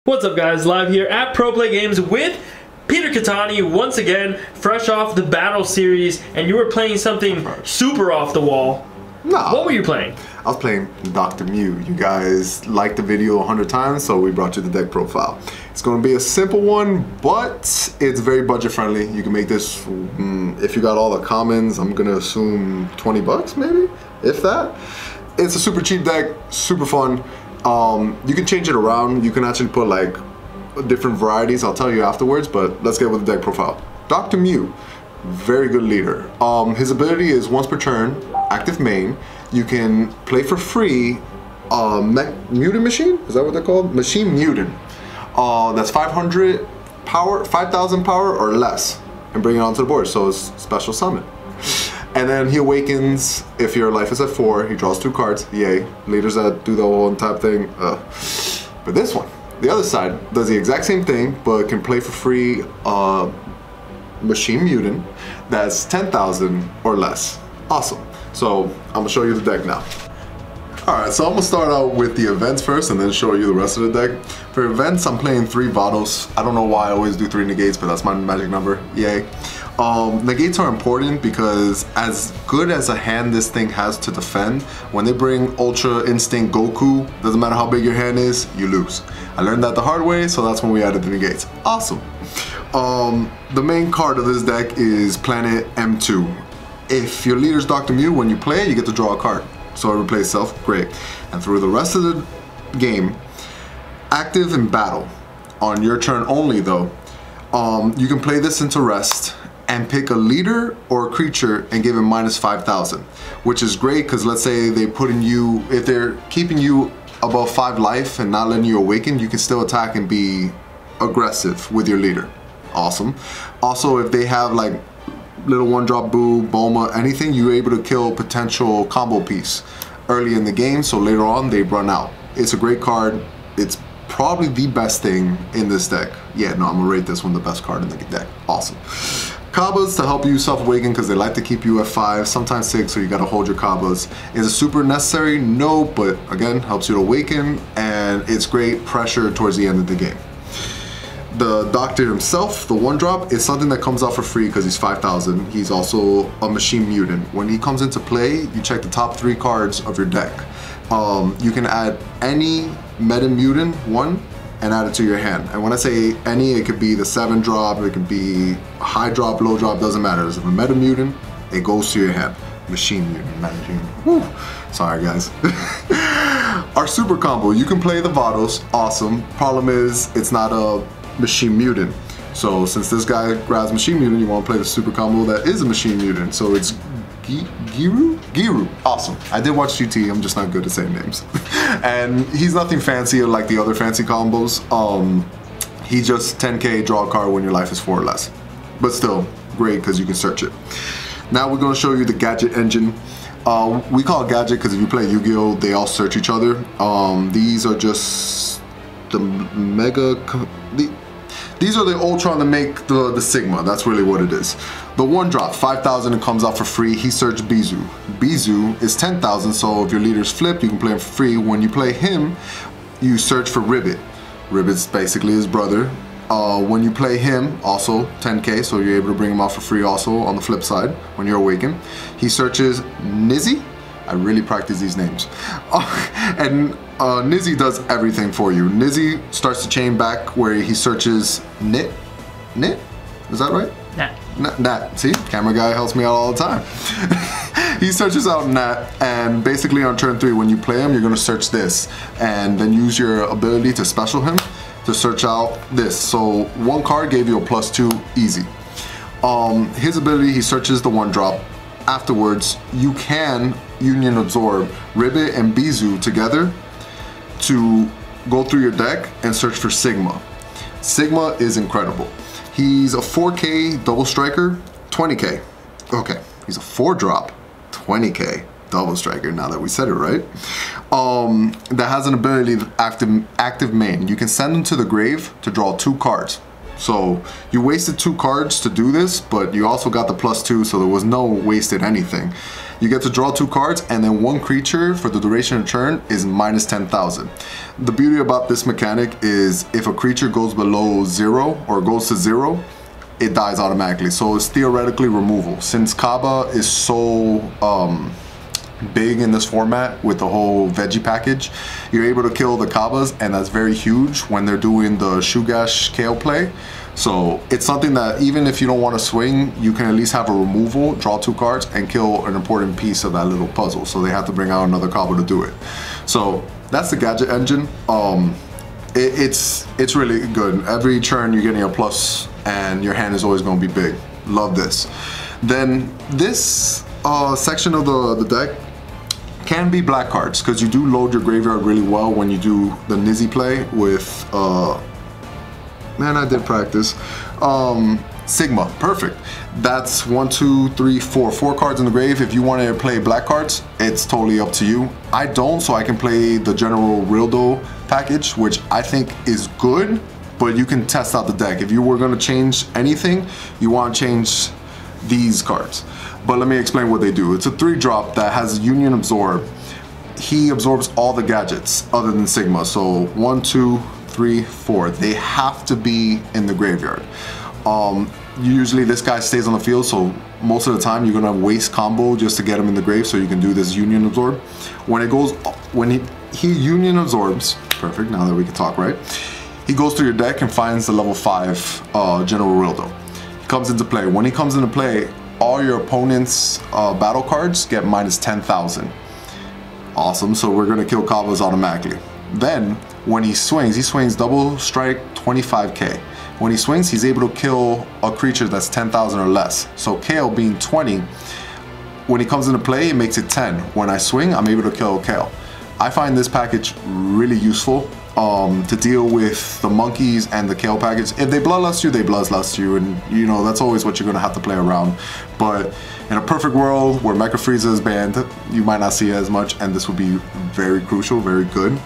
What's up guys, live here at Pro Play Games with Peter Cattani once again, fresh off the Battle Series, and you were playing something super off the wall. No. What were you playing? I was playing Dr. Myuu. You guys liked the video 100 times, so we brought you the deck profile. It's going to be a simple one, but it's very budget friendly. You can make this, if you got all the commons, I'm going to assume 20 bucks maybe, if that. It's a super cheap deck, super fun. You can change it around. You can actually put like different varieties. I'll tell you afterwards, but let's get with the deck profile. Dr. Myuu, very good leader. His ability is once per turn, active main. You can play for free mutant machine, is that what they're called? Machine mutant. That's 500 power, 5,000 power or less, and bring it onto the board, so it's special summon. And then he awakens if your life is at 4. He draws 2 cards. Yay. Leaders that do the whole tap thing. But this one, the other side, does the exact same thing, but can play for free Machine Mutant that's 10,000 or less. Awesome. So I'm gonna show you the deck now. Alright, so I'm gonna start out with the events first and then show you the rest of the deck. For events, I'm playing 3 Vados. I don't know why I always do 3 negates, but that's my magic number. Yay. Negates are important because as good as a hand this thing has to defend, when they bring Ultra Instinct Goku, doesn't matter how big your hand is, you lose. I learned that the hard way, so that's when we added the negates. Awesome. The main card of this deck is Planet M2. If your leader's Dr. Myuu, when you play it, you get to draw a card. So it replaces itself, great. And through the rest of the game, active in battle, on your turn only though, you can play this into rest and pick a leader or a creature and give him minus 5,000, which is great because let's say they put in you, if they're keeping you above 5 life and not letting you awaken, you can still attack and be aggressive with your leader. Awesome. Also, if they have like little 1-drop Boo, Boma, anything, you're able to kill potential combo piece early in the game, so later on they run out. It's a great card. It's probably the best thing in this deck. Yeah, no, I'm gonna rate this one the best card in the deck. Awesome. Kabas to help you self-awaken because they like to keep you at 5, sometimes 6, so you gotta hold your Kabas. Is it super necessary? No, but again, helps you to awaken, and it's great pressure towards the end of the game. The Doctor himself, the 1-drop, is something that comes out for free because he's 5,000. He's also a Machine Mutant. When he comes into play, you check the top 3 cards of your deck. You can add any Meta Mutant 1 and add it to your hand. And when I say any, it could be the 7-drop, it could be high drop, low drop, doesn't matter. If a Meta Mutant, it goes to your hand. Machine Mutant, managing. Woo. Sorry guys. Our super combo, you can play the Vados, awesome. Problem is, it's not a Machine Mutant. So since this guy grabs Machine Mutant, you want to play the super combo that is a Machine Mutant. So it's Giru. Awesome. I did watch GT, I'm just not good at saying names. And he's nothing fancy like the other fancy combos. He just 10k, draw a card when your life is 4 or less. But still, great because you can search it. Now we're going to show you the gadget engine. We call it gadget because if you play Yu-Gi-Oh, they all search each other. These are just the these are the Ultron to make the Sigma. That's really what it is. The 1-drop, 5,000, it comes out for free. He searched Myuu. Myuu is 10,000, so if your leader's flipped, you can play him for free. When you play him, you search for Ribbit. Ribbit's basically his brother. When you play him, also 10k, so you're able to bring him out for free also on the flip side when you're awakened. He searches Nizzy. I really practice these names. And Nizzy does everything for you. Nizzy starts the chain back where he searches Nit? Is that right? Nat. See? Camera guy helps me out all the time. He searches out Nat, and basically on turn 3 when you play him, you're going to search this. And then use your ability to special him to search out this. So 1 card gave you a +2 easy. His ability, he searches the 1-drop. Afterwards, you can Union Absorb Ribbit and Myuu together to go through your deck and search for Sigma. Sigma is incredible. He's a 4k double striker, 20k. Okay, he's a 4-drop, 20k double striker, now that we said it right. That has an ability, active main. You can send him to the grave to draw 2 cards. So you wasted 2 cards to do this, but you also got the +2, so there was no wasted anything. You get to draw 2 cards, and then 1 creature for the duration of turn is minus 10,000. The beauty about this mechanic is if a creature goes below 0 or goes to 0, it dies automatically. So it's theoretically removal. Since Kaba is so big in this format with the whole veggie package, you're able to kill the Kabas, and that's very huge when they're doing the Shugash Kale play. So it's something that even if you don't want to swing, you can at least have a removal, draw 2 cards, and kill an important piece of that little puzzle. So they have to bring out another Kaba to do it. So that's the gadget engine. It's really good. Every turn you're getting a plus, and your hand is always going to be big. Love this. Then this section of the deck can be black cards, because you do load your graveyard really well when you do the Nizzy play with man, I did practice Sigma. Perfect. That's 1, 2, 3, 4 cards in the grave. If you want to play black cards, it's totally up to you. I don't, so I can play the general Rildo package, which I think is good, but you can test out the deck. If you were going to change anything, you want to change these cards. But let me explain what they do. It's a 3-drop that has Union Absorb. He absorbs all the gadgets other than Sigma. So 1, 2, 3, 4. They have to be in the graveyard. Usually this guy stays on the field, so most of the time you're gonna waste combo just to get him in the grave, so you can do this Union Absorb. When he Union Absorbs, perfect, now that we can talk, right? He goes through your deck and finds the level 5 General Rildo. He comes into play. When he comes into play, all your opponent's battle cards get minus 10,000. Awesome, so we're gonna kill Kabas automatically. Then, when he swings double strike 25k. When he swings, he's able to kill a creature that's 10,000 or less. So Kale being 20, when he comes into play, it makes it 10. When I swing, I'm able to kill Kale. I find this package really useful to deal with the monkeys and the Kale package. If they bloodlust you, they bloodlust you, and you know, that's always what you're gonna have to play around. But in a perfect world where Mecha Frieza is banned, you might not see it as much, and this would be very crucial, very good.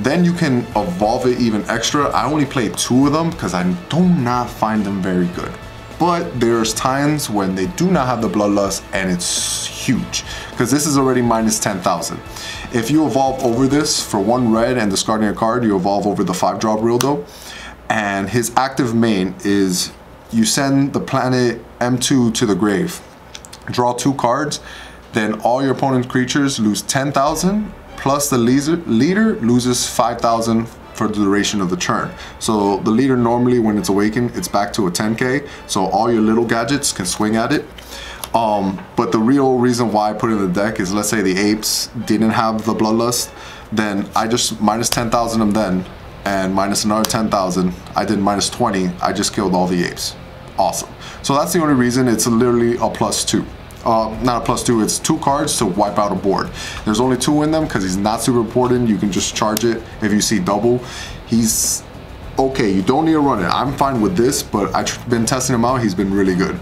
Then you can evolve it even extra. I only played 2 of them because I do not find them very good. But there's times when they do not have the bloodlust, and it's huge because this is already minus 10,000. If you evolve over this for 1 red and discarding a card, you evolve over the 5-drop Rildo, and his active main is you send the planet M2 to the grave, draw 2 cards, then all your opponent's creatures lose 10,000, plus the leader loses 5,000 for the duration of the turn. So the leader normally, when it's awakened, it's back to a 10k, so all your little gadgets can swing at it. But the real reason why I put it in the deck is, let's say the apes didn't have the bloodlust, then I just minus 10,000 them then, and minus another 10,000, I did minus 20, I just killed all the apes. Awesome. So that's the only reason. It's literally a +2. Not a +2, it's 2 cards to wipe out a board. There's only 2 in them because he's not super important. You can just charge it if you see double. He's okay, you don't need to run it. I'm fine with this, but I've been testing him out, he's been really good.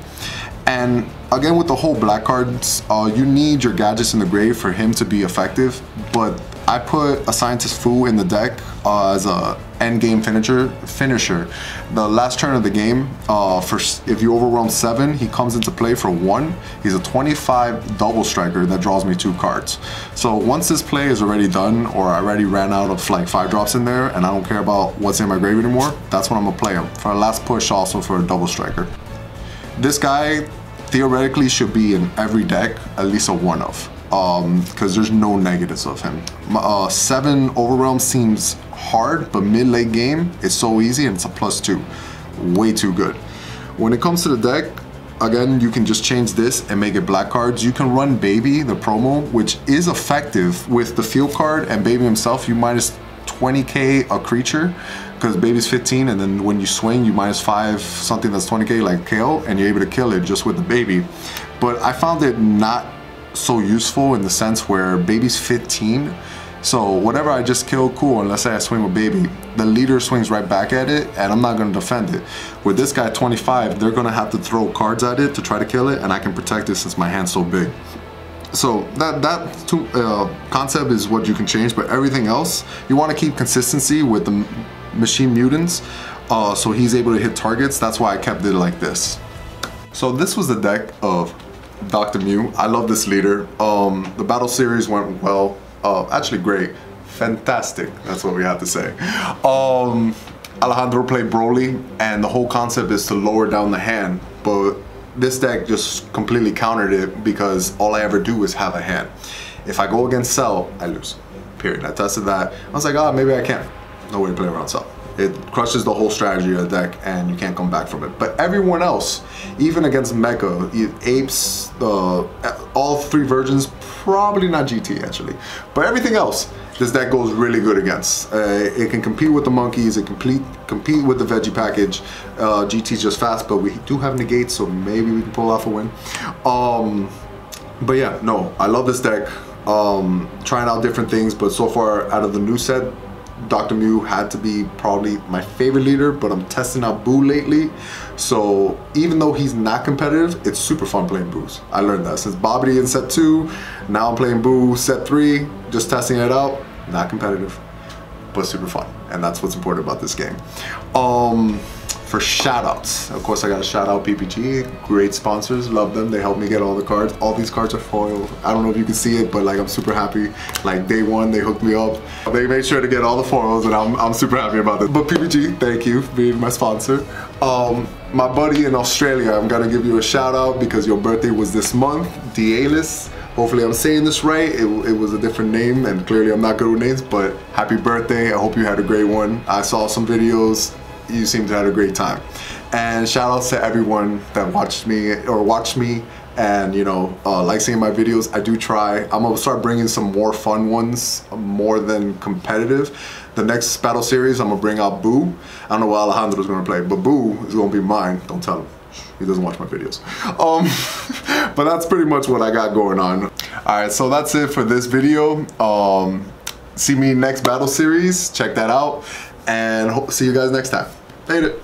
And again, with the whole black cards, you need your gadgets in the grave for him to be effective, but I put a Scientist Fu in the deck as a end game finisher. The last turn of the game, if you overwhelm 7, he comes into play for 1. He's a 25 double striker that draws me 2 cards. So once this play is already done, or I already ran out of like 5-drops in there, and I don't care about what's in my grave anymore, that's when I'm gonna play him for a last push, also for a double striker. This guy theoretically should be in every deck, at least a 1-of. Because there's no negatives of him. 7 overwhelm seems hard, but mid-late game, it's so easy, and it's a +2. Way too good. When it comes to the deck, again, you can just change this and make it black cards. You can run Baby, the promo, which is effective with the field card, and Baby himself, you minus 20k a creature, because Baby's 15, and then when you swing, you minus 5 something that's 20k, like Kale, and you're able to kill it just with the Baby. But I found it not so useful in the sense where Baby's 15, so whatever I just kill, cool, and let's say I swing with Baby, the leader swings right back at it, and I'm not going to defend it. With this guy 25, they're going to have to throw cards at it to try to kill it, and I can protect it since my hand's so big. So that concept is what you can change, but everything else, you want to keep consistency with the machine mutants. so he's able to hit targets. That's why I kept it like this. So this was the deck of Dr. Myuu. I love this leader. The battle series went well, actually great, fantastic. That's what we have to say. Alejandro played Broly, and the whole concept is to lower down the hand, but this deck just completely countered it because all I ever do is have a hand. If I go against Cell, I lose, period. I tested that. I was like, oh, maybe I can. No way to play around Cell. It crushes the whole strategy of the deck and you can't come back from it. But everyone else, even against Mecha, Apes, all three versions, probably not GT actually, but everything else, this deck goes really good against. It can compete with the monkeys, it can compete with the veggie package. GT's just fast, but we do have negate, so maybe we can pull off a win. But yeah, no, I love this deck. Trying out different things, but so far out of the new set, Dr. Myuu had to be probably my favorite leader, but I'm testing out Boo lately. So even though he's not competitive, it's super fun playing Boos. I learned that since Bobbity in set 2, now I'm playing Boo set 3, just testing it out. Not competitive, but super fun. And that's what's important about this game. For shoutouts, of course I gotta shout out PPG, great sponsors, love them. They help me get all the cards. All these cards are foiled. I don't know if you can see it, but like I'm super happy. Like day one, they hooked me up. They made sure to get all the foils, and I'm super happy about it. But PPG, thank you for being my sponsor. My buddy in Australia, I'm gonna give you a shout out because your birthday was this month, Dialis. Hopefully I'm saying this right. It was a different name, and clearly I'm not good with names, but happy birthday. I hope you had a great one. I saw some videos. You seem to have a great time. And shout outs to everyone that watched me and you know, like seeing my videos. I do try. I'm gonna start bringing some more fun ones, more than competitive. The next battle series, I'm gonna bring out Boo. I don't know what Alejandro's gonna play, but Boo is gonna be mine. Don't tell him. He doesn't watch my videos. But that's pretty much what I got going on. All right, so that's it for this video. See me next battle series. Check that out. And see you guys next time. Later.